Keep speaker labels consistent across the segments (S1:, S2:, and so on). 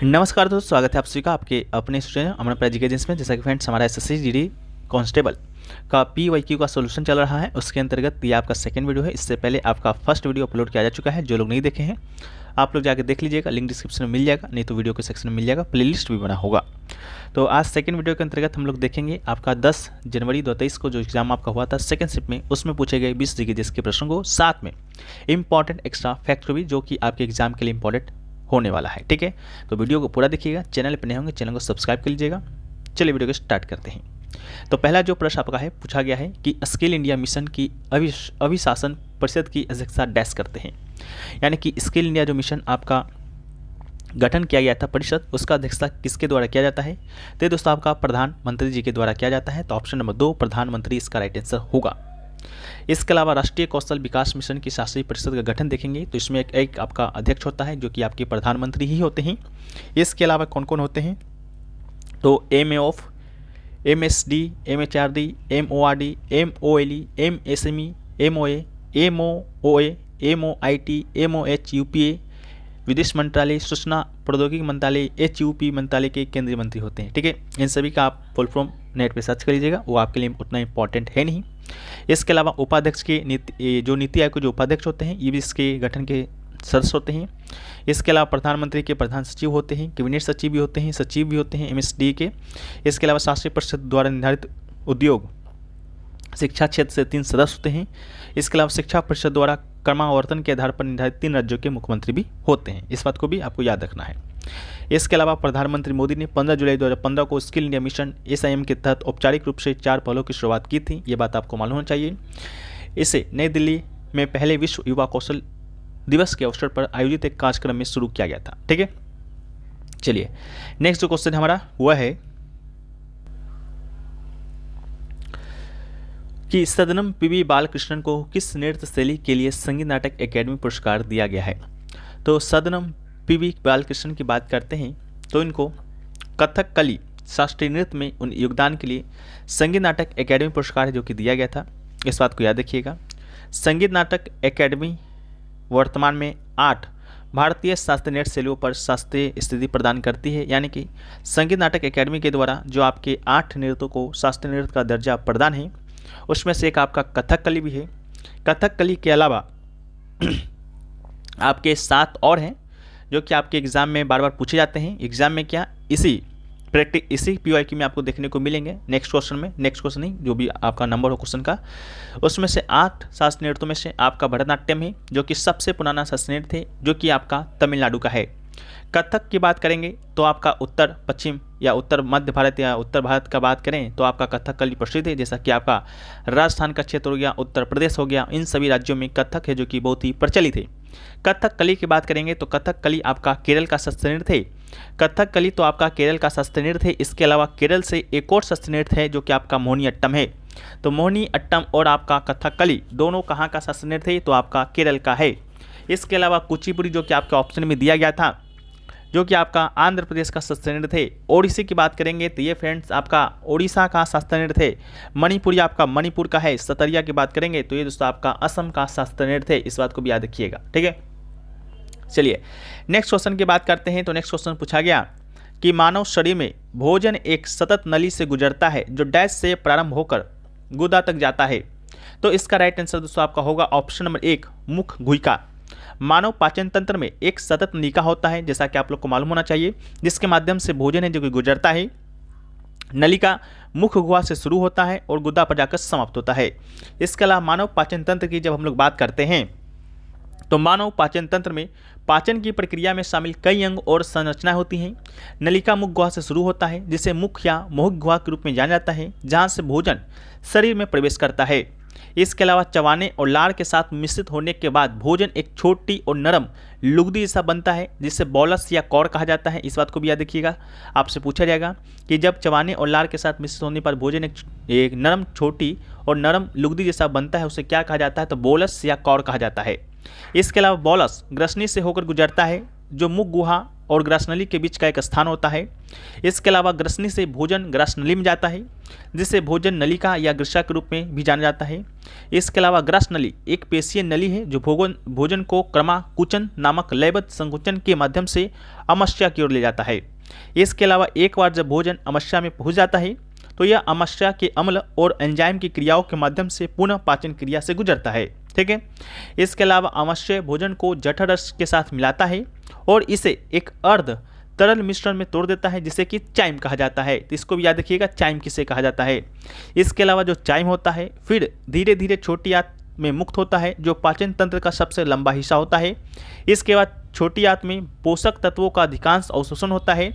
S1: नमस्कार दोस्तों, स्वागत है आप सभी का आपके अपने स्टूडेंट अमन प्राइज एजेंसी में। जैसा कि फ्रेंड्स हमारा एसएससी जीडी कांस्टेबल का पीवाईक्यू का सोल्यूशन चल रहा है, उसके अंतर्गत ये आपका सेकंड वीडियो है। इससे पहले आपका फर्स्ट वीडियो अपलोड किया जा चुका है। जो लोग नहीं देखे हैं आप लोग जाकर देख लीजिएगा, लिंक डिस्क्रिप्शन में मिल जाएगा, नहीं तो वीडियो के सेक्शन में मिल जाएगा, प्लेलिस्ट भी बना होगा। तो आज सेकंड वीडियो के अंतर्गत हम लोग देखेंगे आपका 10 जनवरी 2023 को जो एग्जाम आपका हुआ था सेकंड शिफ्ट में, उसमें पूछे गए 20 जीके के प्रश्नों को, साथ में इंपॉर्टेंट एक्स्ट्रा फैक्ट को भी, जो कि आपके एग्जाम के लिए इंपॉर्टेंट होने वाला है। ठीक है, तो वीडियो को पूरा देखिएगा। चैनल पर नए होंगे चैनल को सब्सक्राइब कर लीजिएगा। चलिए वीडियो को स्टार्ट करते हैं। तो पहला जो प्रश्न आपका है, पूछा गया है कि स्किल इंडिया मिशन की अभिशासन परिषद की अध्यक्षता डैश करते हैं। यानी कि स्किल इंडिया जो मिशन आपका गठन किया गया था परिषद, उसका अध्यक्षता किसके द्वारा किया जाता है? तो दोस्तों आपका प्रधानमंत्री जी के द्वारा किया जाता है। तो ऑप्शन नंबर 2 प्रधानमंत्री इसका राइट आंसर होगा। इसके अलावा राष्ट्रीय कौशल विकास मिशन की शासी परिषद का गठन देखेंगे तो इसमें एक आपका अध्यक्ष होता है, जो कि आपके प्रधानमंत्री ही होते हैं। इसके अलावा कौन कौन होते हैं? तो MAOF, MSD, MHRD, MORD, MOLE, MSME, MOA, MOOA, MOIT, MOH, UPA, विदेश मंत्रालय, सूचना प्रौद्योगिकी मंत्रालय, HUP मंत्रालय के केंद्रीय मंत्री होते हैं। ठीक है, इन सभी का आप फुल फॉर्म नेट पे सर्च कर लीजिएगा, वो आपके लिए उतना इंपॉर्टेंट है नहीं। इसके अलावा उपाध्यक्ष के नीति आयोग के जो उपाध्यक्ष होते हैं ये भी इसके गठन के सदस्य होते हैं। इसके अलावा प्रधानमंत्री के प्रधान सचिव होते हैं, कैबिनेट सचिव भी होते हैं, सचिव भी होते हैं MSD के। इसके अलावा शासी परिषद द्वारा निर्धारित उद्योग शिक्षा क्षेत्र से 3 सदस्य होते हैं। इसके अलावा शिक्षा परिषद द्वारा क्रमावर्तन के आधार पर निर्धारित 3 राज्यों के मुख्यमंत्री भी होते हैं। इस बात को भी आपको याद रखना है। इसके अलावा प्रधानमंत्री मोदी ने 15 जुलाई 2015 को स्किल इंडिया मिशन SIM के तहत औपचारिक रूप से 4 पहलों की शुरुआत की थी। ये बात आपको मालूम होना चाहिए। इसे नई दिल्ली में पहले विश्व युवा कौशल दिवस के अवसर पर आयोजित एक कार्यक्रम में शुरू किया गया था। ठीक है, चलिए नेक्स्ट जो क्वेश्चन हमारा वह है कि सदनम PV बालकृष्णन को किस नृत्य शैली के लिए संगीत नाटक अकेडमी पुरस्कार दिया गया है? तो सदनम PV बालकृष्णन की बात करते हैं तो इनको कथकली शास्त्रीय नृत्य में उन योगदान के लिए संगीत नाटक अकेडमी पुरस्कार है जो कि दिया गया था। इस बात को याद रखिएगा। संगीत नाटक अकेडमी वर्तमान में 8 भारतीय शास्त्रीय नृत्य शैलियों पर शास्त्रीय स्थिति प्रदान करती है। यानी कि संगीत नाटक अकेडमी के द्वारा जो आपके 8 नृत्यों को शास्त्रीय नृत्य का दर्जा प्रदान है, उसमें से एक आपका कथकली भी है। कथकली के अलावा आपके 7 और हैं जो कि आपके एग्जाम में बार बार पूछे जाते हैं। एग्जाम में क्या इसी PYQ में आपको देखने को मिलेंगे। नेक्स्ट क्वेश्चन में, नेक्स्ट क्वेश्चन नहीं, जो भी आपका नंबर हो क्वेश्चन का, उसमें से 8 शास्त्रीय नृत्यों में से आपका भरतनाट्यम है जो कि सबसे पुराना शास्त्रीय नृत्य है, जो कि आपका तमिलनाडु का है। कथक की बात करेंगे तो आपका उत्तर पश्चिम या उत्तर मध्य भारत या उत्तर भारत का बात करें तो आपका कथकली प्रसिद्ध है, जैसा कि आपका राजस्थान का क्षेत्र हो गया, उत्तर प्रदेश हो गया, इन सभी राज्यों में कथक है जो कि बहुत ही प्रचलित है। कथकली की बात करेंगे तो कथकली आपका केरल का शास्त्रीय नृत्य है। कथकली तो आपका केरल का शास्त्रीय नृत्य है। इसके अलावा केरल से एक और शास्त्रीय नृत्य है जो कि आपका मोहिनीअट्टम है। तो मोहिनीअट्टम और आपका कथकली दोनों कहाँ का शास्त्रीय नृत्य है? तो आपका केरल का है। इसके अलावा कुचिपुड़ी जो कि आपके ऑप्शन में दिया गया था, जो कि आपका आंध्र प्रदेश का शास्त्रीय नृत्य है। ओडिसी की बात करेंगे तो ये फ्रेंड्स आपका ओडिशा का शास्त्रीय नृत्य है। मणिपुरी आपका मणिपुर का है। सतरिया की बात करेंगे तो ये दोस्तों आपका असम का शास्त्रीय नृत्य है। इस बात को भी याद रखिएगा। ठीक है, चलिए नेक्स्ट क्वेश्चन की बात करते हैं। तो नेक्स्ट क्वेश्चन पूछा गया कि मानव शरीर में भोजन एक सतत नली से गुजरता है जो डैश से प्रारंभ होकर गुदा तक जाता है। तो इसका राइट आंसर दोस्तों आपका होगा ऑप्शन नंबर 1 मुख गुहिका। मानव पाचन तंत्र में एक सतत नलिका होता है, जैसा कि आप लोग को मालूम होना चाहिए, जिसके माध्यम से भोजन है जो कि गुजरता है। नलिका मुख गुहा से शुरू होता है और गुदा पर जाकर समाप्त होता है। इसके अलावा मानव पाचन तंत्र की जब हम लोग बात करते हैं तो मानव पाचन तंत्र में पाचन की प्रक्रिया में शामिल कई अंग और संरचनाएं होती हैं। नलिका मुख गुहा से शुरू होता है, जिसे मुख या मोहिक गुहा के रूप में जाना जाता है, जहां से भोजन शरीर में प्रवेश करता है। इसके अलावा चबाने और लार के साथ मिश्रित होने के बाद भोजन एक छोटी और नरम लुगदी जैसा बनता है, जिसे बॉलस या कौर कहा जाता है। इस बात को भी याद रखिएगा, आपसे पूछा जाएगा कि जब चबाने और लार के साथ मिश्रित होने पर भोजन एक नरम छोटी और नरम लुगदी जैसा बनता है, उसे क्या कहा जाता है? तो बोलस या कौर कहा जाता है। इसके अलावा बॉलस ग्रसनी से होकर गुजरता है, जो मुख गुहा और ग्रासनली के बीच का एक स्थान होता है। इसके अलावा ग्रसनी से भोजन ग्रासनली में जाता है, जिसे भोजन नलिका या ग्रसा के रूप में भी जाना जाता है। इसके अलावा ग्रासनली एक पेशीय नली है जो भोजन को क्रमाकुचन नामक लयबद्ध संकुचन के माध्यम से अमस्या की ओर ले जाता है। इसके अलावा एक बार जब भोजन अमस्या में पहुंच जाता है तो यह अमस्या के अम्ल और एंजाइम की क्रियाओं के माध्यम से पुनः पाचन क्रिया से गुजरता है। ठीक है। इसके अलावा अमस्या भोजन को जठर रस के साथ मिलाता है और इसे एक अर्ध तरल मिश्रण में तोड़ देता है, जिसे कि चाइम कहा जाता है। तो इसको भी याद रखिएगा, चाइम किसे कहा जाता है। इसके अलावा जो चाइम होता है फिर धीरे धीरे छोटी आंत में मुक्त होता है, जो पाचन तंत्र का सबसे लंबा हिस्सा होता है। इसके बाद छोटी आंत में पोषक तत्वों का अधिकांश अवशोषण होता है,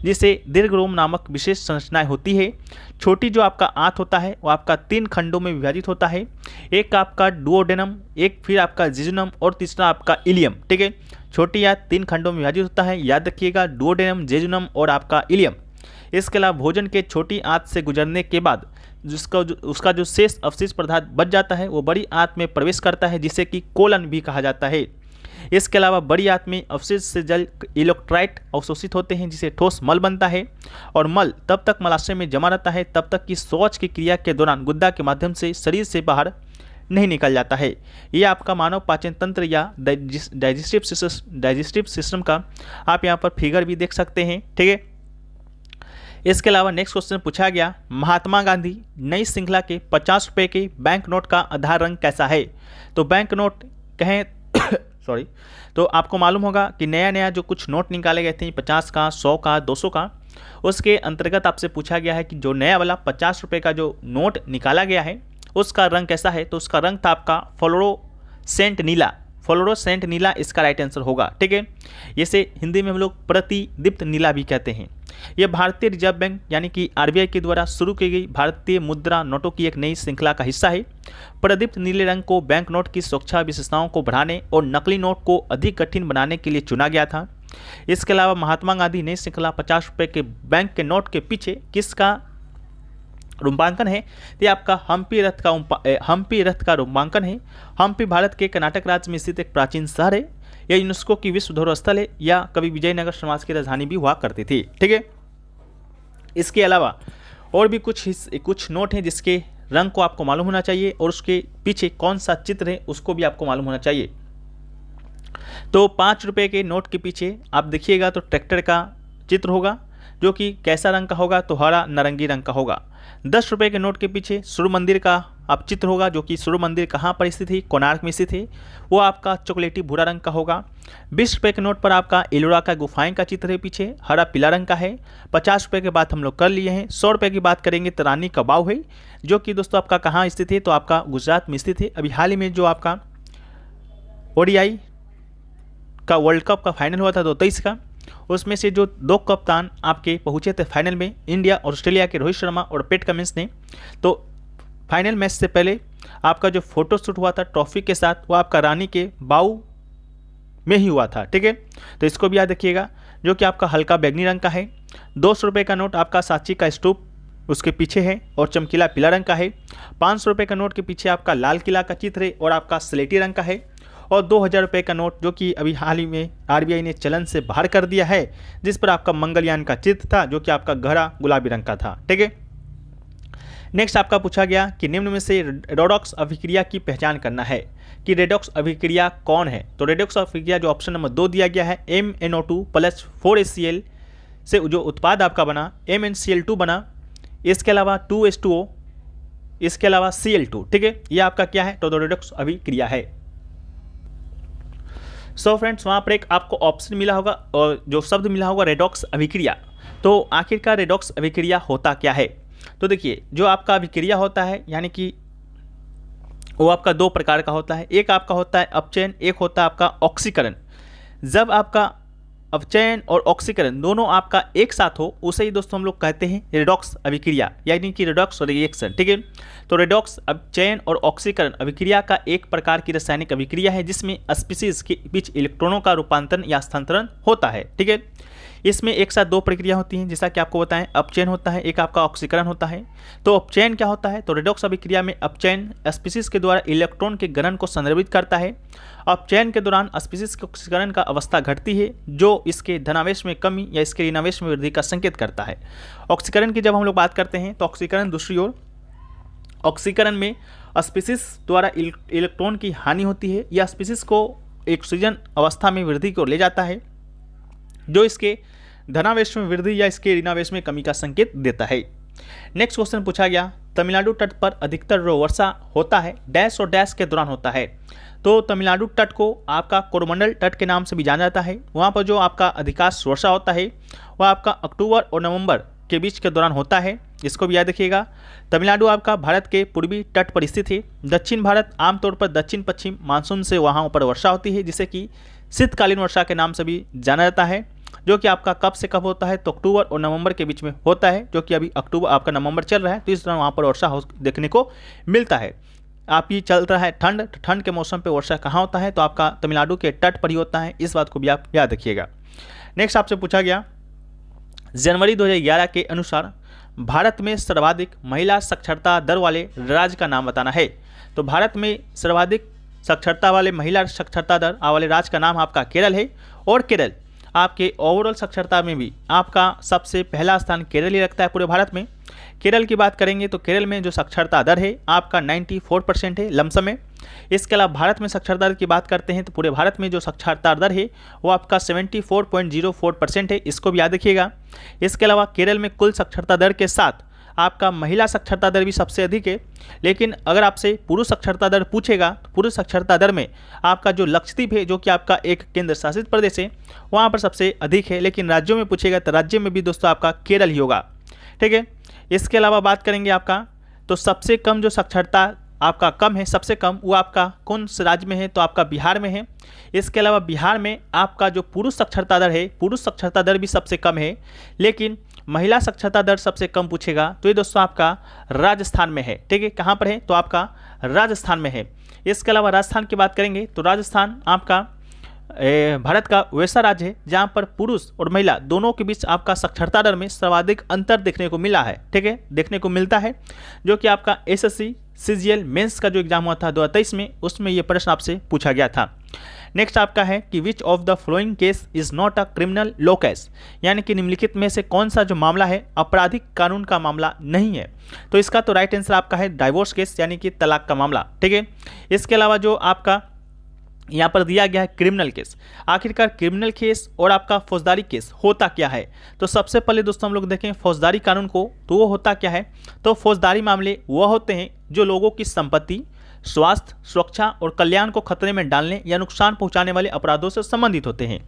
S1: जिसे दीर्घरोम नामक विशेष संरचनाएं होती है। छोटी जो आपका आंत होता है वो आपका 3 खंडों में विभाजित होता है, एक आपका डुओडेनम, एक फिर आपका जिजुनम और तीसरा आपका इलियम। ठीक है। छोटी आंत 3 खंडों में विभाजित होता है, याद रखिएगा, डुओडेनम, जेजुनम और आपका इलियम। इसके अलावा भोजन के छोटी आंत से गुजरने के बाद उसका जो शेष अवशिष्ट पदार्थ बच जाता है वो बड़ी आंत में प्रवेश करता है, जिसे कि कोलन भी कहा जाता है। इसके अलावा बड़ी आंत में अवशिष्ट से जल इलेक्ट्रोलाइट अवशोषित होते हैं, जिसे ठोस मल बनता है और मल तब तक मलाशय में जमा रहता है तब तक कि शौच की क्रिया के दौरान गुदा के माध्यम से शरीर से बाहर नहीं निकल जाता है। यह आपका मानव पाचन तंत्र या डाइजेस्टिव सिस्टम का आप यहाँ पर फिगर भी देख सकते हैं। ठीक है। इसके अलावा नेक्स्ट क्वेश्चन पूछा गया, महात्मा गांधी नई श्रृंखला के 50 रुपये के बैंक नोट का आधार रंग कैसा है। तो बैंक नोट कहें सॉरी, तो आपको मालूम होगा कि नया नया जो कुछ नोट निकाले गए थे 50 का, 100 का, 200 का, उसके अंतर्गत आपसे पूछा गया है कि जो नया वाला 50 रुपये का जो नोट निकाला गया है उसका रंग कैसा है। तो उसका रंग था आपका फ्लोरोसेंट नीला। फ्लोरोसेंट नीला इसका राइट आंसर होगा। ठीक है। इसे हिंदी में हम लोग प्रतिदीप्त नीला भी कहते हैं। यह भारतीय रिजर्व बैंक यानी कि आरबीआई के द्वारा शुरू की गई भारतीय मुद्रा नोटों की एक नई श्रृंखला का हिस्सा है। प्रदीप्त नीले रंग को बैंक नोट की सुरक्षा विशेषताओं को बढ़ाने और नकली नोट को अधिक कठिन बनाने के लिए चुना गया था। इसके अलावा महात्मा गांधी नई श्रृंखला 50 रुपये के बैंक के नोट के पीछे किसका रूपांकन है। ये आपका हम्पी रथ का रूपांकन है। हम्पी भारत के कर्नाटक राज्य में स्थित एक प्राचीन शहर है। यह यूनेस्को की विश्व धरोहर स्थल है या कभी विजयनगर समाज की राजधानी भी हुआ करती थी। ठीक है। इसके अलावा और भी कुछ नोट हैं जिसके रंग को आपको मालूम होना चाहिए और उसके पीछे कौन सा चित्र है उसको भी आपको मालूम होना चाहिए। तो 5 रुपये के नोट के पीछे आप देखिएगा तो ट्रैक्टर का चित्र होगा, जो कि कैसा रंग का होगा, तो हरा नारंगी रंग का होगा। 10 रुपये के नोट के पीछे सूर्य मंदिर का आप चित्र होगा, जो कि सूर्य मंदिर कहाँ पर स्थित है, कोणार्क में स्थित है, वो आपका चॉकलेटी भूरा रंग का होगा। 20 रुपये के नोट पर आपका एलोरा का गुफाएं का चित्र है, पीछे हरा पीला रंग का है। 50 रुपये के बात हम लोग कर लिए हैं। 100 रुपये की बात करेंगे तो रानी का बाव है, जो कि दोस्तों आपका कहाँ स्थित है, तो आपका गुजरात में स्थित है। अभी हाल ही में जो आपका ओडीआई का वर्ल्ड कप का फाइनल हुआ था 2023 का, उसमें से जो 2 कप्तान आपके पहुंचे थे फाइनल में, इंडिया और ऑस्ट्रेलिया के रोहित शर्मा और पैट कमिंस ने, तो फाइनल मैच से पहले आपका जो फोटो शूट हुआ था ट्रॉफी के साथ वो आपका रानी के बाऊ में ही हुआ था। ठीक है। तो इसको भी याद रखिएगा, जो कि आपका हल्का बैगनी रंग का है। 200 रुपये का नोट आपका सांची का स्तूप उसके पीछे है और चमकीला पीला रंग का है। 500 रुपये का नोट के पीछे आपका लाल किला का चित्र है और आपका स्लेटी रंग का है। और 2000 रुपये का नोट, जो कि अभी हाल ही में आरबीआई ने चलन से बाहर कर दिया है, जिस पर आपका मंगलयान का चित्र था, जो कि आपका गहरा गुलाबी रंग का था। ठीक है। नेक्स्ट आपका पूछा गया कि निम्न में से रेडॉक्स अभिक्रिया की पहचान करना है कि रेडॉक्स अभिक्रिया कौन है। तो रेडॉक्स अभिक्रिया जो ऑप्शन नंबर 2 दिया गया है, MnO2 + 4HCl से जो उत्पाद आपका बना MnCl2 बना, इसके अलावा 2H2O, इसके अलावा Cl2। ठीक है। ये आपका क्या है, तो रेडॉक्स अभिक्रिया है। सो फ्रेंड्स, वहाँ पर एक आपको ऑप्शन मिला होगा और जो शब्द मिला होगा रेडॉक्स अभिक्रिया। तो आखिरकार रेडॉक्स अभिक्रिया होता क्या है। तो देखिए, जो आपका अभिक्रिया होता है यानी कि वो आपका 2 प्रकार का होता है। एक आपका होता है अपचयन, एक होता है आपका ऑक्सीकरण। जब आपका अपचयन और ऑक्सीकरण दोनों आपका एक साथ हो, उसे ही दोस्तों हम लोग कहते हैं रेडॉक्स अभिक्रिया यानी कि रेडॉक्स रिएक्शन। ठीक है। तो रेडॉक्स अपचयन और ऑक्सीकरण अभिक्रिया का एक प्रकार की रासायनिक अभिक्रिया है, जिसमें स्पीशीज के बीच इलेक्ट्रॉनों का रूपांतरण या स्थानांतरण होता है। ठीक है। इसमें एक साथ दो प्रक्रिया होती हैं, जैसा कि आपको बताएं, अपचयन होता है, एक आपका ऑक्सीकरण होता है। तो अपचयन क्या होता है? तो रेडॉक्स अभिक्रिया में अपचयन स्पीसीज के द्वारा इलेक्ट्रॉन के गलन को संदर्भित करता है। अपचयन के दौरान स्पीसीज के ऑक्सीकरण का अवस्था घटती है, जो इसके धनावेश में कमी या इसके ऋणावेश में वृद्धि का संकेत करता है। ऑक्सीकरण की जब हम लोग बात करते हैं तो ऑक्सीकरण दूसरी ओर, ऑक्सीकरण में स्पीसीज द्वारा इलेक्ट्रॉन की हानि होती है या स्पीसीज को ऑक्सीजन अवस्था में वृद्धि को ले जाता है, जो इसके धनावेश में वृद्धि या इसके ऋणावेश में कमी का संकेत देता है। नेक्स्ट क्वेश्चन पूछा गया, तमिलनाडु तट पर अधिकतर वर्षा होता है डैश और डैश के दौरान होता है। तो तमिलनाडु तट को आपका कोरोमंडल तट के नाम से भी जाना जाता है। वहाँ पर जो आपका अधिकांश वर्षा होता है वह आपका अक्टूबर और नवंबर के बीच के दौरान होता है, इसको भी याद रखिएगा। तमिलनाडु आपका भारत के पूर्वी तट पर स्थित है। दक्षिण भारत आमतौर पर दक्षिण पश्चिम मानसून से वहाँ पर वर्षा होती है, जिसे कि शीतकालीन वर्षा के नाम से भी जाना जाता है, जो कि आपका कब से कब होता है? तो अक्टूबर और नवंबर के बीच में होता है, जो कि अभी अक्टूबर आपका नवंबर चल रहा है, तो इस दौरान वहाँ पर वर्षा देखने को मिलता है। आप ये चल रहा है ठंड, ठंड के मौसम पे वर्षा कहाँ होता है? तो आपका तमिलनाडु के तट पर ही होता है, इस बात को भी आप याद रखिएगा। नेक्स्ट आपसे पूछा गया, जनवरी 2011 के अनुसार भारत में सर्वाधिक महिला साक्षरता दर वाले राज्य का नाम बताना है। तो भारत में सर्वाधिक साक्षरता वाले महिला साक्षरता दर वाले राज्य का नाम आपका केरल है, और केरल आपके ओवरऑल साक्षरता में भी आपका सबसे पहला स्थान केरल ही रखता है पूरे भारत में। केरल की बात करेंगे तो केरल में जो साक्षरता दर है आपका 94% है लमसम में। इसके अलावा भारत में साक्षरता दर की बात करते हैं तो पूरे भारत में जो साक्षरता दर है वो आपका 74.04% है, इसको भी याद रखिएगा। इसके अलावा केरल में कुल साक्षरता दर के साथ आपका महिला साक्षरता दर भी सबसे अधिक है, लेकिन अगर आपसे पुरुष साक्षरता दर पूछेगा तो पुरुष साक्षरता दर में आपका जो लक्षद्वीप है, जो कि आपका एक केंद्र शासित प्रदेश है, वहाँ पर सबसे अधिक है। लेकिन राज्यों में पूछेगा तो राज्य में भी दोस्तों आपका केरल ही होगा, ठीक है। इसके अलावा बात करेंगे आपका तो सबसे कम जो साक्षरता आपका कम है, सबसे कम, वो आपका कौन से राज्य में है? तो आपका बिहार में है। इसके अलावा बिहार में आपका जो पुरुष साक्षरता दर है, पुरुष साक्षरता दर भी सबसे कम है, लेकिन महिला साक्षरता दर सबसे कम पूछेगा तो ये दोस्तों आपका राजस्थान में है, ठीक है। कहाँ पर है? तो आपका राजस्थान में है। इसके अलावा राजस्थान की बात करेंगे तो राजस्थान आपका भारत का वैसा राज्य है जहाँ पर पुरुष और महिला दोनों के बीच आपका साक्षरता दर में सर्वाधिक अंतर देखने को मिला है, ठीक है, देखने को मिलता है, जो कि आपका एसएससी सीजीएल मेंस का जो एग्जाम हुआ था 2023 में, उसमें ये प्रश्न आपसे पूछा गया था। नेक्स्ट आपका है कि which of the flowing case is not a criminal law case, यानी कि निम्नलिखित में से कौन सा जो मामला है आपराधिक कानून का मामला नहीं है। तो इसका तो राइट आंसर आपका है डाइवोर्स केस, यानी कि तलाक का मामला, ठीक है। इसके अलावा जो आपका यहाँ पर दिया गया है क्रिमिनल केस, आखिरकार क्रिमिनल केस और आपका फौजदारी केस होता क्या है? तो सबसे पहले दोस्तों हम लोग देखें फौजदारी कानून को, तो वो होता क्या है? तो फौजदारी मामले वह होते हैं जो लोगों की संपत्ति, स्वास्थ्य, सुरक्षा और कल्याण को खतरे में डालने या नुकसान पहुंचाने वाले अपराधों से संबंधित होते हैं।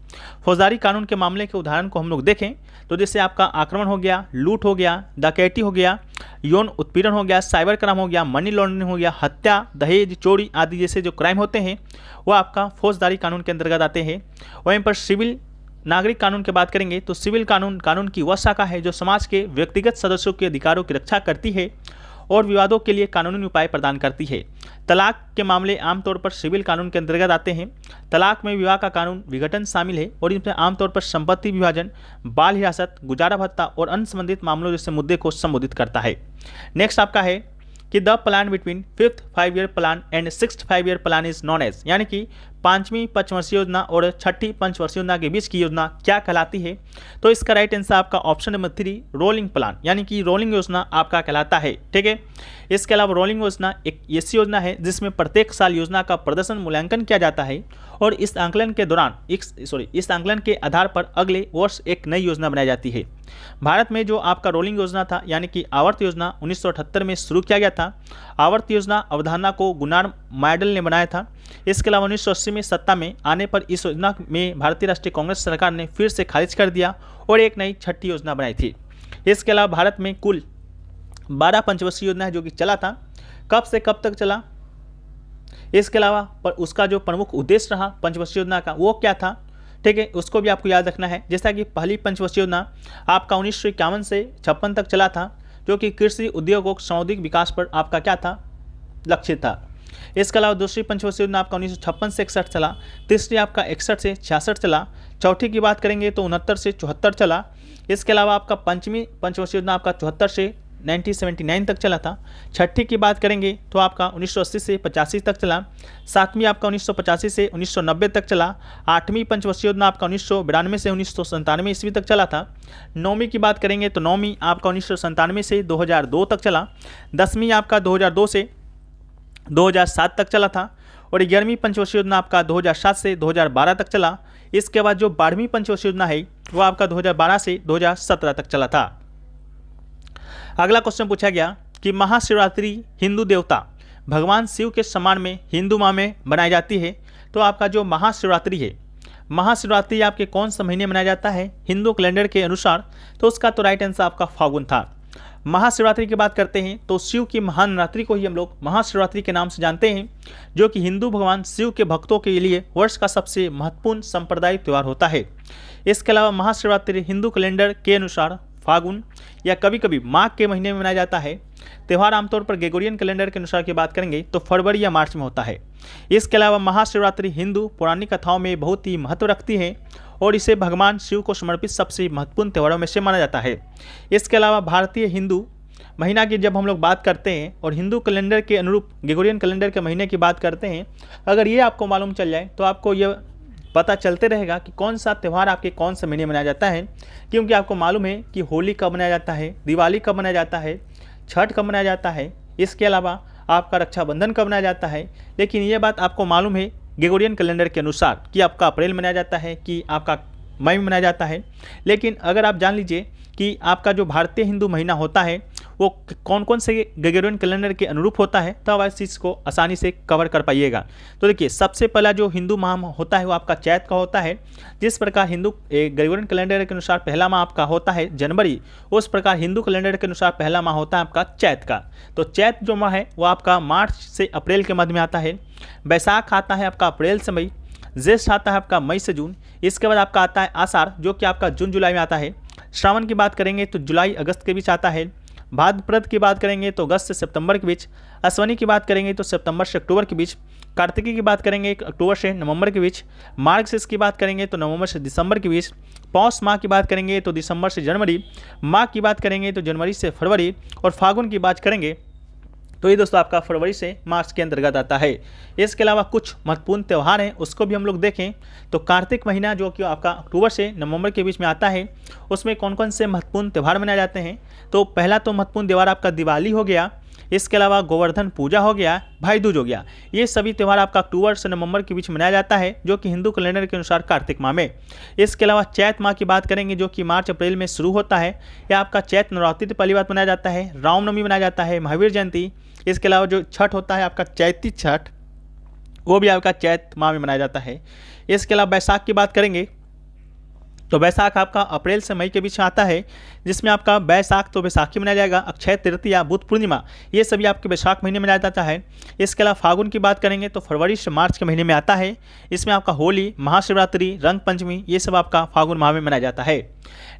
S1: फौजदारी कानून के मामले के उदाहरण को हम लोग देखें तो जैसे आपका आक्रमण हो गया, लूट हो गया, डकैती हो गया, यौन उत्पीड़न हो गया, साइबर क्राइम हो गया, मनी लॉन्ड्रिंग हो गया, हत्या, दहेज, चोरी आदि जैसे जो क्राइम होते हैं वो आपका फौजदारी कानून के अंतर्गत आते हैं। वहीं पर सिविल नागरिक कानून की बात करेंगे तो सिविल कानून की वह शाखा है जो समाज के व्यक्तिगत सदस्यों के अधिकारों की रक्षा करती है और विवादों के लिए कानूनी उपाय प्रदान करती है। तलाक के मामले आमतौर पर सिविल कानून के अंतर्गत आते हैं। तलाक में विवाह का कानून विघटन शामिल है और इसमें आमतौर पर संपत्ति विभाजन, बाल हिरासत, गुजारा भत्ता और अन्य संबंधित मामलों जैसे मुद्दे को संबोधित करता है। नेक्स्ट आपका है कि the plan between 5th 5-year plan and 6th 5-year plan is known as, यानी कि 5वीं पंचवर्षीय योजना और 6ठी पंचवर्षीय योजना के बीच की योजना क्या कहलाती है? तो इसका राइट आंसर आपका ऑप्शन नंबर 3 रोलिंग प्लान, यानी कि रोलिंग योजना आपका कहलाता है, ठीक है। इसके अलावा रोलिंग योजना एक ऐसी योजना है जिसमें प्रत्येक साल योजना का प्रदर्शन मूल्यांकन किया जाता है और इस आंकलन के दौरान इस आंकलन के आधार पर अगले वर्ष एक नई योजना बनाई जाती है। भारत में जो आपका रोलिंग योजना था, यानी कि आवर्त योजना 1978 में शुरू किया गया था। आवर्त योजना अवधारणा को गुनार माइडल ने बनाया था। इसके अलावा 1980 में सत्ता में आने पर इस योजना में भारतीय राष्ट्रीय कांग्रेस सरकार ने फिर से खारिज कर दिया और एक नई 6ठी योजना बनाई थी। इसके अलावा भारत में कुल 12 पंचवर्षीय योजना है जो कि चला था। कब से कब तक चला? इसके अलावा पर उसका जो प्रमुख उद्देश्य रहा पंचवर्षीय योजना का वो क्या था, ठीक है, उसको भी आपको याद रखना है। जैसा कि पहली पंचवर्षीय योजना आपका 1951 से 56 तक चला था, जो कि कृषि उद्योग और सामुदायिक विकास पर आपका क्या था, लक्षित था। इसके अलावा दूसरी पंचवर्षीय योजना आपका 1956 से 61 चला, तीसरी आपका 61 से 66 चला, चौथी की बात करेंगे तो 69 से 74 चला। इसके अलावा आपका पंचमी पंचवर्षीय योजना आपका 74 से 1979 तक चला था। छठी की बात करेंगे तो आपका 1980 से 85 तक चला। सातवीं आपका 1985 से 1990 तक चला। आठवीं पंचवर्षीय योजना आपका 1992 से 1997 ईस्वी तक चला था। नौवीं की बात करेंगे तो नौवीं आपका 1997 से 2002 तक चला। 10वीं आपका 2002 से 2007 तक चला था। और 11वीं पंचवर्षीय योजना आपका 2007 से 2012 तक चला। इसके बाद जो 12वीं पंचवर्षीय योजना है वो आपका 2012 से 2017 तक चला था। अगला क्वेश्चन पूछा गया कि महाशिवरात्रि हिंदू देवता भगवान शिव के सम्मान में हिंदू माह में मनाई जाती है। तो आपका जो महाशिवरात्रि है, महाशिवरात्रि आपके कौन सा महीने मनाया जाता है हिंदू कैलेंडर के अनुसार? तो उसका तो राइट आंसर आपका फागुन था। महाशिवरात्रि की बात करते हैं तो शिव की महान रात्रि को ही हम लोग महाशिवरात्रि के नाम से जानते हैं, जो कि हिंदू भगवान शिव के भक्तों के लिए वर्ष का सबसे महत्वपूर्ण सांप्रदायिक त्यौहार होता है। इसके अलावा महाशिवरात्रि हिंदू कैलेंडर के अनुसार फागुन या कभी कभी माघ के महीने में मनाया जाता है। त्यौहार आमतौर पर ग्रेगोरियन कैलेंडर के अनुसार की बात करेंगे तो फरवरी या मार्च में होता है। इसके अलावा महाशिवरात्रि हिंदू पौराणिक कथाओं में बहुत ही महत्व रखती है और इसे भगवान शिव को समर्पित सबसे महत्वपूर्ण त्योहारों में से माना जाता है। इसके अलावा भारतीय हिंदू महीना की जब हम लोग बात करते हैं और हिंदू कैलेंडर के अनुरूप ग्रेगोरियन कैलेंडर के महीने की बात करते हैं, अगर ये आपको मालूम चल जाए तो आपको ये पता चलते रहेगा कि कौन सा त्यौहार आपके कौन से महीने मनाया जाता है। क्योंकि आपको मालूम है कि होली कब मनाया जाता है, दिवाली कब मनाया जाता है, छठ कब मनाया जाता है, इसके अलावा आपका रक्षाबंधन कब मनाया जाता है। लेकिन ये बात आपको मालूम है ग्रेगोरियन कैलेंडर के अनुसार कि आपका अप्रैल मनाया जाता है कि आपका मई में मनाया जाता है। लेकिन अगर आप जान लीजिए कि आपका जो भारतीय हिंदू महीना होता है वो कौन कौन से ग्रेगोरियन कैलेंडर के अनुरूप होता है, तब आप इस चीज़ को आसानी से कवर कर पाइएगा। तो देखिए, सबसे पहला जो हिंदू माह होता है वो आपका चैत का होता है। जिस प्रकार हिंदू ग्रेगोरियन कैलेंडर के अनुसार पहला माह आपका होता है जनवरी, उस प्रकार हिंदू कैलेंडर के अनुसार पहला माह होता है आपका चैत का। तो चैत जो माह है वो आपका मार्च से अप्रैल के मध्य में आता है। बैसाख आता है आपका अप्रैल से मई। ज्येष्ठ आता है आपका मई से जून। इसके बाद आपका आता है आषाढ़, जो कि आपका जून जुलाई में आता है। श्रावण की बात करेंगे तो जुलाई अगस्त के बीच आता है। भाद्रपद की बात करेंगे तो अगस्त से सितंबर के बीच। अश्वनी की बात करेंगे तो सितंबर से अक्टूबर के बीच। कार्तिकी की बात करेंगे अक्टूबर से नवंबर के बीच। मार्गशीर्ष की बात करेंगे तो नवंबर से दिसंबर के बीच। पौष माह की बात करेंगे तो दिसंबर से जनवरी। माघ की बात करेंगे तो जनवरी से फरवरी। और फागुन की बात करेंगे तो ये दोस्तों आपका फरवरी से मार्च के अंतर्गत आता है। इसके अलावा कुछ महत्वपूर्ण त्यौहार हैं, उसको भी हम लोग देखें तो कार्तिक महीना जो कि आपका अक्टूबर से नवंबर के बीच में आता है, उसमें कौन कौन से महत्वपूर्ण त्यौहार मनाए जाते हैं। तो पहला तो महत्वपूर्ण त्यौहार आपका दिवाली हो गया। इसके अलावा गोवर्धन पूजा हो गया, भाई दूज हो गया। ये सभी त्यौहार आपका अक्टूबर से नवंबर के बीच मनाया जाता है, जो कि हिंदू कैलेंडर के अनुसार कार्तिक माह में। इसके अलावा चैत माह की बात करेंगे जो कि मार्च अप्रैल में शुरू होता है। यह आपका चैत नवरात्रि पहली बार मनाया जाता है। रामनवमी मनाया जाता है, महावीर जयंती। इसके अलावा जो छठ होता है आपका चैती छठ, वो भी आपका चैत माह में मनाया जाता है। इसके अलावा बैसाख की बात करेंगे तो बैसाख आपका अप्रैल से मई के बीच में आता है, जिसमें आपका बैसाख तो बैसाखी मनाया जाएगा। अक्षय तृतीया, बुद्ध पूर्णिमा, ये सभी आपके बैसाख महीने में मनाया जाता है। इसके अलावा फागुन की बात करेंगे तो फरवरी से मार्च के महीने में आता है। इसमें आपका होली, महाशिवरात्रि, रंग पंचमी, ये सब आपका फागुन माह में मनाया जाता है।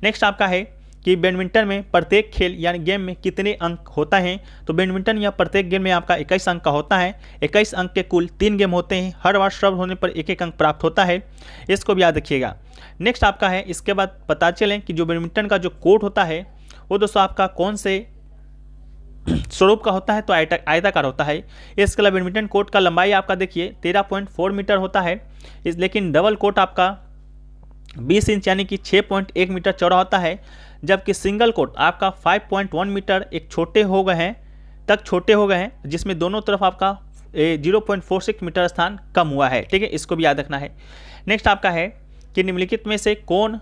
S1: नेक्स्ट आपका है कि बैडमिंटन में प्रत्येक खेल यानी गेम में कितने अंक होता है। तो बैडमिंटन या प्रत्येक गेम में आपका 21 अंक का होता है। 21 अंक के कुल 3 गेम होते हैं। हर बार सर्व होने पर 1-1 अंक प्राप्त होता है, इसको भी याद रखिएगा। नेक्स्ट आपका है, इसके बाद पता चलें कि जो बैडमिंटन का जो कोर्ट होता है वो दोस्तों आपका कौन से स्वरूप का होता है। तो आयताकार होता है। इसके अलावा बैडमिंटन कोर्ट का लंबाई आपका देखिए 13.4 मीटर होता है, लेकिन डबल कोर्ट आपका 20 इंच यानी कि 6.1 मीटर चौड़ा होता है। जबकि सिंगल कोर्ट आपका 5.1 मीटर एक छोटे हो गए हैं, जिसमें दोनों तरफ आपका 0.46 मीटर स्थान कम हुआ है। ठीक है, इसको भी याद रखना है। नेक्स्ट आपका है कि निम्नलिखित में से कौन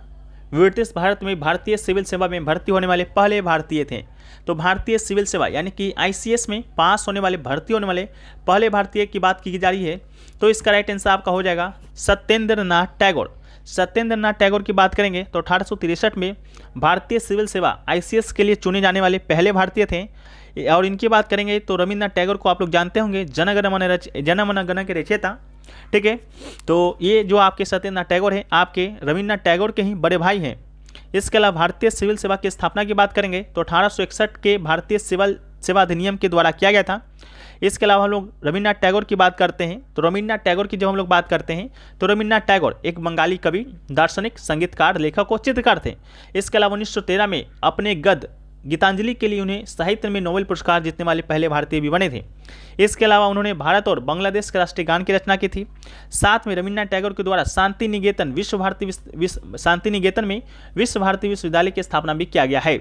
S1: ब्रिटिश भारत में भारतीय सिविल सेवा में भर्ती होने वाले पहले भारतीय थे। तो भारतीय सिविल सेवा यानी कि ICS में पास होने वाले, भर्ती होने वाले पहले भारतीय की बात की जा रही है। तो इसका राइट आंसर आपका हो जाएगा सत्येंद्र नाथ टैगोर। सत्येंद्र नाथ टैगोर की बात करेंगे तो 1863 में भारतीय सिविल सेवा ICS के लिए चुने जाने वाले पहले भारतीय थे। और इनकी बात करेंगे तो रविन्द्रनाथ टैगोर को आप लोग जानते होंगे, जन गण मन के रचयिता। ठीक है, तो ये जो आपके सत्येंद्र नाथ टैगोर हैं आपके रविन्द्रनाथ टैगोर के ही बड़े भाई हैं। इसके अलावा भारतीय सिविल सेवा की स्थापना की बात करेंगे तो 1861 के भारतीय सिविल सेवा अधिनियम के द्वारा किया गया था। इसके अलावा हम लोग रविन्द्रनाथ टैगोर की बात करते हैं, तो रविन्द्रनाथ टैगोर की जब हम लोग बात करते हैं तो रविन्द्रनाथ टैगोर एक बंगाली कवि, दार्शनिक, संगीतकार, लेखक और चित्रकार थे। इसके अलावा 1913 में अपने गद्य गीतांजलि के लिए उन्हें साहित्य में नोबेल पुरस्कार जीतने वाले पहले भारतीय भी बने थे। इसके अलावा उन्होंने भारत और बांग्लादेश के राष्ट्रीय गान की रचना की थी। साथ में रविन्द्रनाथ टैगोर के द्वारा शांति निकेतन में विश्व भारती विश्वविद्यालय की स्थापना भी किया गया है।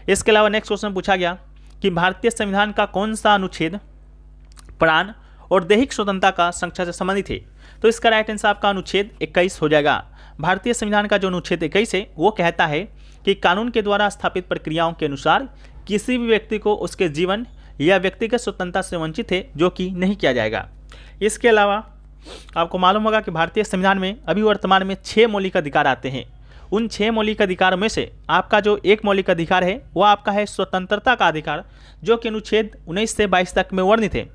S1: इसके अलावा नेक्स्ट क्वेश्चन पूछा गया कि भारतीय संविधान का कौन सा अनुच्छेद प्राण और दैहिक स्वतंत्रता का संरक्षण से संबंधित है, तो इसका राइट आंसर आपका अनुच्छेद 21 हो जाएगा। भारतीय संविधान का जो अनुच्छेद 21 है वो कहता है कि कानून के द्वारा स्थापित प्रक्रियाओं के अनुसार किसी भी व्यक्ति को उसके जीवन या व्यक्तिगत स्वतंत्रता से वंचित है जो कि नहीं किया जाएगा। इसके अलावा आपको मालूम होगा कि भारतीय संविधान में अभी वर्तमान में 6 मौलिक अधिकार आते हैं। उन 6 मौलिक अधिकारों में से आपका जो एक मौलिक अधिकार है वो आपका है स्वतंत्रता का अधिकार, जो कि अनुच्छेद 19 से 22 तक में वर्णित है।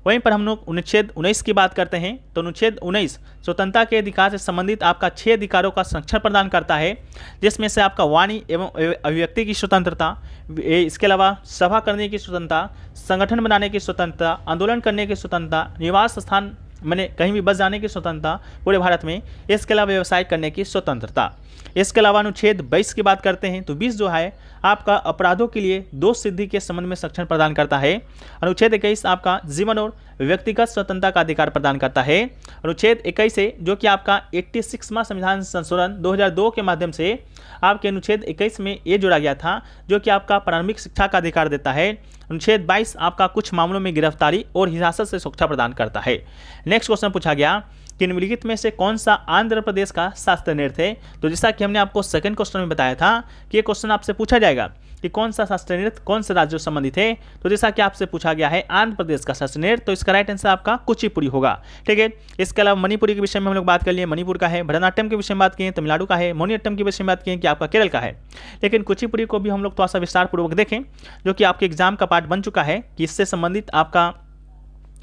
S1: वहीं पर हम लोग अनुच्छेद 19 की बात करते हैं तो अनुच्छेद 19 स्वतंत्रता के अधिकार से संबंधित आपका 6 अधिकारों का संरक्षण प्रदान करता है, जिसमें से आपका वाणी एवं अभिव्यक्ति की स्वतंत्रता, इसके अलावा सभा करने की स्वतंत्रता, संगठन बनाने की स्वतंत्रता, आंदोलन करने की स्वतंत्रता, निवास स्थान मैंने कहीं भी बस जाने की स्वतंत्रता पूरे भारत में, इसके अलावा व्यवसाय करने की स्वतंत्रता। इसके अलावा अनुच्छेद 22 की बात करते हैं तो 20 जो है आपका अपराधों के लिए दोष सिद्धि के संबंध में संरक्षण प्रदान करता है। अनुच्छेद 21 आपका जीवन और व्यक्तिगत स्वतंत्रता का अधिकार प्रदान करता है। अनुच्छेद 21 है जो कि आपका 86वां संविधान संशोधन 2002 के माध्यम से आपके अनुच्छेद 21 में ये जोड़ा गया था, जो कि आपका प्रारंभिक शिक्षा का अधिकार देता है। अनुच्छेद 22 आपका कुछ मामलों में गिरफ्तारी और हिरासत से सुरक्षा प्रदान करता है। नेक्स्ट क्वेश्चन पूछा गया कि निम्नलिखित में से कौन सा आंध्र प्रदेश का शास्त्रीय नृत्य है, तो जैसा कि हमने आपको सेकंड क्वेश्चन में बताया था कि ये क्वेश्चन आपसे पूछा जाएगा कि कौन सा शास्त्रीय नृत्य कौन से राज्यों से संबंधित है, तो जैसा कि आपसे पूछा गया है आंध्र प्रदेश का शास्त्रीय नृत्य, तो इसका राइट आंसर आपका कुचिपुड़ी होगा। ठीक है, इसके अलावा मणिपुरी के विषय में हम लोग बात कर लिए, मणिपुर का है। भरतनाट्यम के विषय में बात किए तमिलनाडु का है। मोहिनीअट्टम के विषय में बात किए कि आपका केरल का है। लेकिन कुचिपुड़ी को भी हम लोग थोड़ा सा विस्तार पूर्वक देखें, जो कि आपके एग्जाम का पार्ट बन चुका है कि इससे संबंधित आपका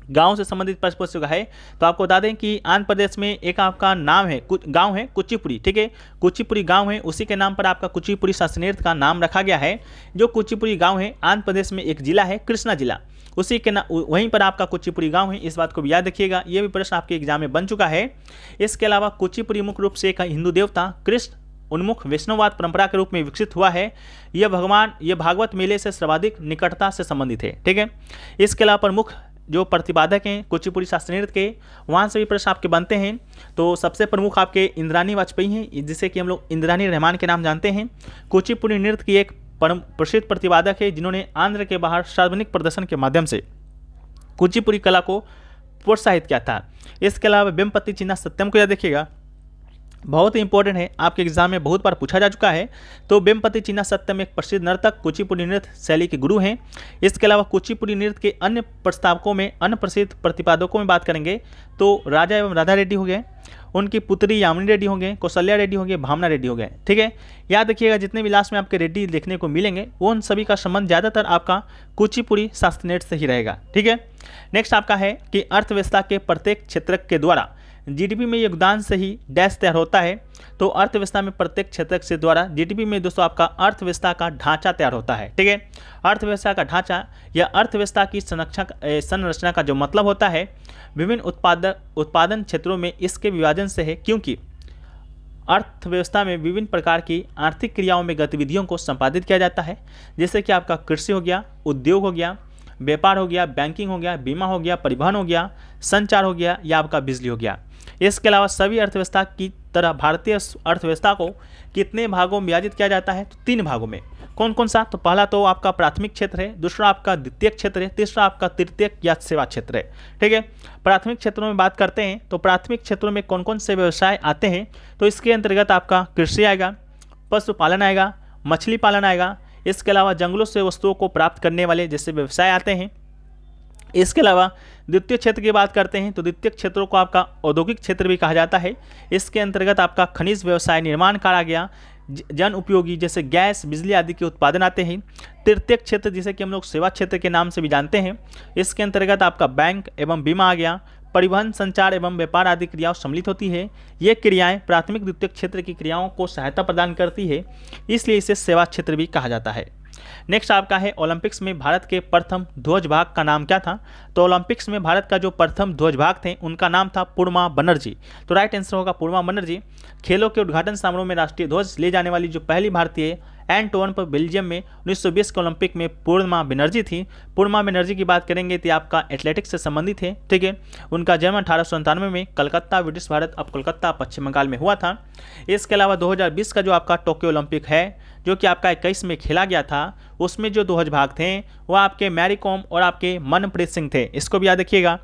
S1: गांव से संबंधित प्रश्न पूछ चुका है। तो आपको बता दें कि आंध्र प्रदेश में एक आपका नाम है, गांव है कुचिपुड़ी। ठीक है, कुचिपुड़ी गांव है, उसी के नाम पर आपका कुचिपुड़ी शास्त्रीय नृत्य का नाम रखा गया है। जो कुचिपुड़ी गांव है आंध्र प्रदेश में एक जिला है कृष्णा जिला, उसी के वहीं पर आपका कुचिपुड़ी गांव है। इस बात को भी याद रखिएगा, ये भी प्रश्न आपके एग्जाम में बन चुका है। इसके अलावा कुचिपुड़ी मुख्य रूप से एक हिंदू देवता कृष्ण उन्मुख वैष्णववाद परंपरा के रूप में विकसित हुआ है। यह भागवत मेले से सर्वाधिक निकटता से संबंधित है। ठीक है, इसके अलावा प्रमुख जो प्रतिपादक हैं कुचिपुड़ी शास्त्रीय नृत्य के, वहाँ से भी प्रश्न आपके बनते हैं। तो सबसे प्रमुख आपके इंद्रानी वाजपेयी हैं, जिसे कि हम लोग इंद्रानी रहमान के नाम जानते हैं। कुचिपुड़ी नृत्य की एक प्रसिद्ध प्रतिपादक है, जिन्होंने आंध्र के बाहर सार्वजनिक प्रदर्शन के माध्यम से कुचिपुड़ी कला को प्रोत्साहित किया था। इसके अलावा वेम्पति चिन्ना सत्यम को याद रखिएगा, बहुत ही इंपॉर्टेंट है, आपके एग्जाम में बहुत बार पूछा जा चुका है। तो वेम्पति चिन्ना सत्यम एक प्रसिद्ध नर्तक कुचिपुड़ी नृत्य शैली के गुरु हैं। इसके अलावा कुचिपुड़ी नृत्य के अन्य प्रस्तावकों में, अन्य प्रसिद्ध प्रतिपादकों में बात करेंगे तो राजा एवं राधा रेड्डी हो गए, उनकी पुत्री यामिनी रेड्डी हो गए, कौशल्या रेड्डी हो गए, भावना रेड्डी हो गए। ठीक है, याद रखिएगा जितने भी लास्ट में आपके रेड्डी देखने को मिलेंगे वो उन सभी का संबंध ज़्यादातर आपका कुचिपुड़ी शास्त्रीय नृत्य से ही रहेगा। ठीक है, नेक्स्ट आपका है कि अर्थव्यवस्था के प्रत्येक क्षेत्र के द्वारा जीडीपी में योगदान से ही डैश तैयार होता है। तो अर्थव्यवस्था में प्रत्येक क्षेत्र से द्वारा जीडीपी में दोस्तों आपका अर्थव्यवस्था का ढांचा तैयार होता है। ठीक है, अर्थव्यवस्था का ढांचा या अर्थव्यवस्था की संरचना का जो मतलब होता है विभिन्न उत्पादन क्षेत्रों में इसके विभाजन से है, क्योंकि अर्थव्यवस्था में विभिन्न प्रकार की आर्थिक क्रियाओं में गतिविधियों को संपादित किया जाता है, जैसे कि आपका कृषि हो गया, उद्योग हो गया, व्यापार हो गया, बैंकिंग हो गया, बीमा हो गया, परिवहन हो गया, संचार हो गया या आपका बिजली हो गया। इसके अलावा सभी अर्थव्यवस्था की तरह भारतीय अर्थव्यवस्था को कितने भागों में विभाजित किया जाता है, तो 3 भागों में। कौन कौन सा, तो पहला तो आपका प्राथमिक क्षेत्र है, दूसरा आपका द्वितीयक क्षेत्र है, तीसरा आपका तृतीयक या सेवा क्षेत्र है। ठीक है, प्राथमिक क्षेत्रों में बात करते हैं तो प्राथमिक क्षेत्रों में कौन कौन से व्यवसाय आते हैं, तो इसके अंतर्गत आपका कृषि आएगा, पशुपालन आएगा, मछली पालन आएगा। इसके अलावा जंगलों से वस्तुओं को प्राप्त करने वाले जैसे व्यवसाय आते हैं। इसके अलावा द्वितीय क्षेत्र की बात करते हैं तो द्वितीय क्षेत्रों को आपका औद्योगिक क्षेत्र भी कहा जाता है। इसके अंतर्गत आपका खनिज व्यवसाय, निर्माण कार्य आ गया, जन उपयोगी जैसे गैस, बिजली आदि के उत्पादन आते हैं। तृतीय क्षेत्र जिसे कि हम लोग सेवा क्षेत्र के नाम से भी जानते हैं, इसके अंतर्गत आपका बैंक एवं बीमा आ गया, परिवहन, संचार एवं व्यापार आदि क्रियाओं सम्मिलित होती है। ये क्रियाएं प्राथमिक द्वितीय क्षेत्र की क्रियाओं को सहायता प्रदान करती है, इसलिए इसे सेवा क्षेत्र भी कहा जाता है। नेक्स्ट आपका है ओलंपिक्स में भारत के प्रथम ध्वजभाग का नाम क्या था। तो ओलंपिक्स में भारत का जो प्रथम ध्वजभाग थे उनका नाम था पूर्णा बनर्जी। तो राइट आंसर होगा पूर्णा बनर्जी। खेलों के उद्घाटन समारोह में राष्ट्रीय ध्वज ले जाने वाली जो पहली भारतीय एंटोवन बेल्जियम में 1920 के ओलंपिक में पूर्णिमा बनर्जी थी। पूर्णिमा बनर्जी की बात करेंगे तो आपका एथलेटिक्स से संबंधित है, ठीक है। उनका जन्म 1897 में कलकत्ता, ब्रिटिश भारत, अब कोलकाता, पश्चिम बंगाल में हुआ था। इसके अलावा 2020 का जो आपका टोक्यो ओलंपिक है जो कि आपका 21 में खेला गया था, उसमें जो ध्वजभाग थे वो आपके मैरी कॉम और आपके मनप्रीत सिंह थे, इसको भी याद रखिएगा।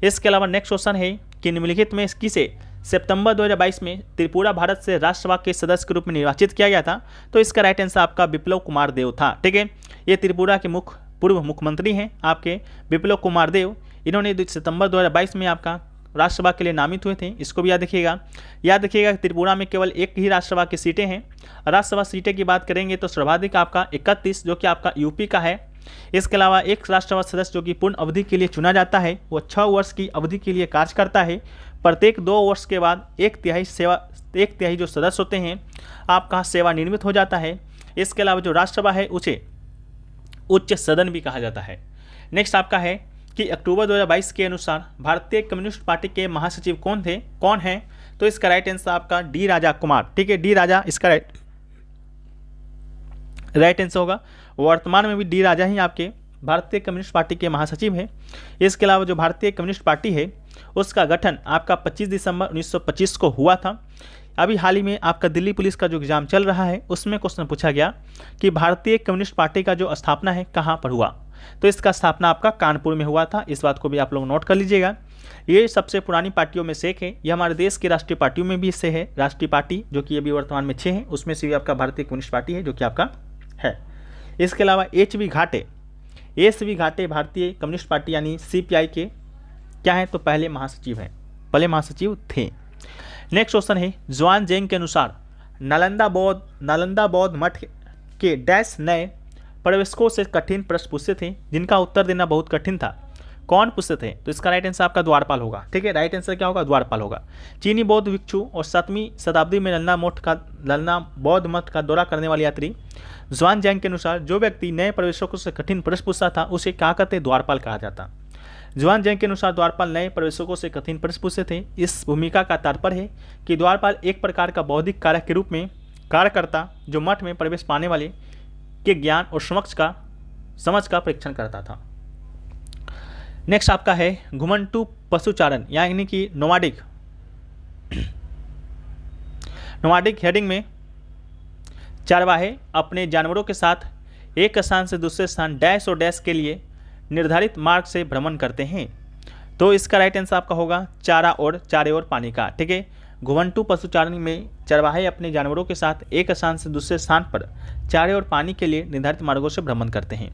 S1: इसके अलावा नेक्स्ट क्वेश्चन है कि निम्नलिखित में किसे सितंबर 2022 में त्रिपुरा भारत से राष्ट्रसभा के सदस्य के रूप में निर्वाचित किया गया था। तो इसका राइट आंसर आपका विप्लव कुमार देव था, ठीक है। ये त्रिपुरा के पूर्व मुख्यमंत्री हैं आपके विप्लव कुमार देव। इन्होंने सितंबर 2022 में आपका राज्यसभा के लिए नामित हुए थे, इसको भी याद रखिएगा। याद रखिएगा त्रिपुरा में केवल एक ही राज्यसभा की सीटें हैं। राज्यसभा सीटें की बात करेंगे तो सर्वाधिक आपका 31 जो कि आपका यूपी का है। इसके अलावा एक राज्यसभा सदस्य जो कि पूर्ण अवधि के लिए चुना जाता है वो 6 वर्ष की अवधि के लिए कार्य करता है। प्रत्येक 2 वर्ष के बाद एक तिहाई जो सदस्य होते हैं आपका सेवानिवृत्त हो जाता है। इसके अलावा जो राज्यसभा है उसे उच्च सदन भी कहा जाता है। नेक्स्ट आपका है कि अक्टूबर 2022 के अनुसार भारतीय कम्युनिस्ट पार्टी के महासचिव कौन हैं। तो इसका राइट आंसर आपका डी राजा कुमार, ठीक है। डी राजा इसका राइट आंसर होगा। वर्तमान में भी डी राजा ही आपके भारतीय कम्युनिस्ट पार्टी के महासचिव हैं। इसके अलावा जो भारतीय कम्युनिस्ट पार्टी है उसका गठन आपका 25 दिसंबर 1925 को हुआ था। अभी हाल ही में आपका दिल्ली पुलिस का जो एग्जाम चल रहा है उसमें क्वेश्चन पूछा गया कि भारतीय कम्युनिस्ट पार्टी का जो स्थापना है कहाँ पर हुआ। तो इसका स्थापना आपका कानपुर में हुआ था, इस बात को भी आप लोग नोट कर लीजिएगा। ये सबसे पुरानी पार्टियों में से एक है। ये हमारे देश की राष्ट्रीय पार्टियों में भी से है। राष्ट्रीय पार्टी जो कि अभी वर्तमान में 6 है उसमें से भी आपका भारतीय कम्युनिस्ट पार्टी है जो कि आपका है। इसके अलावा एस.वी. घाटे भारतीय कम्युनिस्ट पार्टी यानी CPI के क्या है तो पहले महासचिव थे। नेक्स्ट क्वेश्चन है जुआनजेंग के अनुसार नालंदा बौद्ध मठ के डैश नए प्रवेशकों से कठिन प्रश्न पूछते थे जिनका उत्तर देना बहुत कठिन था। कौन पूछते थे। तो इसका राइट आंसर आपका द्वारपाल होगा, ठीक है। राइट आंसर क्या होगा, द्वारपाल होगा। चीनी बौद्ध भिक्षु और 7वीं शताब्दी में नालंदा बौद्ध मठ का दौरा करने वाले यात्री जुआनजेंग के अनुसार जो व्यक्ति नए प्रवेशकों से कठिन प्रश्न पूछता था उसे क्या कहते, द्वारपाल कहा जाता। जुआनजेंग के अनुसार द्वारपाल नए प्रवेशकों से कठिन प्रश्न पूछते थे। इस भूमिका का तात्पर्य है कि द्वारपाल एक प्रकार का बौद्धिक कारक के रूप में कार्य करता जो मठ में प्रवेश पाने वाले के ज्ञान और समझ का परीक्षण करता था। नेक्स्ट आपका है घुमंटू पशुचारण यानी कि नोमाडिक हेडिंग में चारवाहे अपने जानवरों के साथ एक स्थान से दूसरे स्थान डैश और डैश के लिए निर्धारित मार्ग से भ्रमण करते हैं। तो इसका राइट आंसर आपका होगा चारे और पानी का, ठीक है। घुमंटू पशुचारण में चरवाहे अपने जानवरों के साथ एक स्थान से दूसरे स्थान पर चारे और पानी के लिए निर्धारित मार्गों से भ्रमण करते हैं।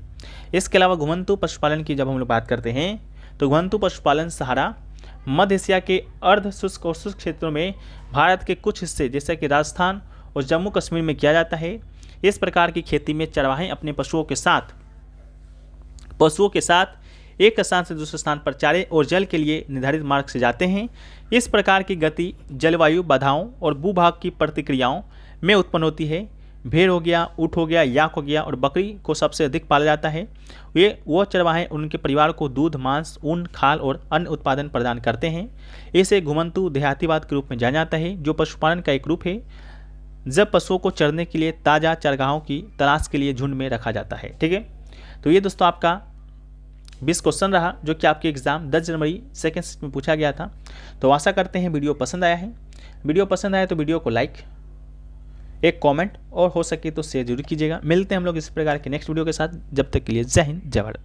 S1: इसके अलावा घुमंतू पशुपालन की जब हम लोग बात करते हैं तो घुमंतू पशुपालन सहारा मध्य एशिया के अर्ध शुष्क और शुष्क क्षेत्रों में भारत के कुछ हिस्से जैसे कि राजस्थान और जम्मू कश्मीर में किया जाता है। इस प्रकार की खेती में चरवाहे अपने पशुओं के साथ एक स्थान से दूसरे स्थान पर चारे और जल के लिए निर्धारित मार्ग से जाते हैं। इस प्रकार की गति जलवायु बाधाओं और भूभाग की प्रतिक्रियाओं में उत्पन्न होती है। भेड़ हो गया, ऊँट हो गया, याक हो गया और बकरी को सबसे अधिक पाला जाता है। वो चरवाहे उनके परिवार को दूध, मांस, ऊन, खाल और अन्य उत्पादन प्रदान करते हैं। इसे घुमंतू देहातीवाद के रूप में जाना जाता है जो पशुपालन का एक रूप है जब पशुओं को चरने के लिए ताज़ा चरगाहों की तलाश के लिए झुंड में रखा जाता है, ठीक है। तो ये दोस्तों आपका 20 क्वेश्चन रहा जो कि आपके एग्जाम 10 जनवरी सेकेंड शिफ्ट में पूछा गया था। तो आशा करते हैं वीडियो पसंद आया है। वीडियो पसंद आया तो वीडियो को लाइक, एक कमेंट और हो सके तो शेयर जरूर कीजिएगा। मिलते हैं हम लोग इस प्रकार के नेक्स्ट वीडियो के साथ। जब तक के लिए जय हिंद, जय भारत।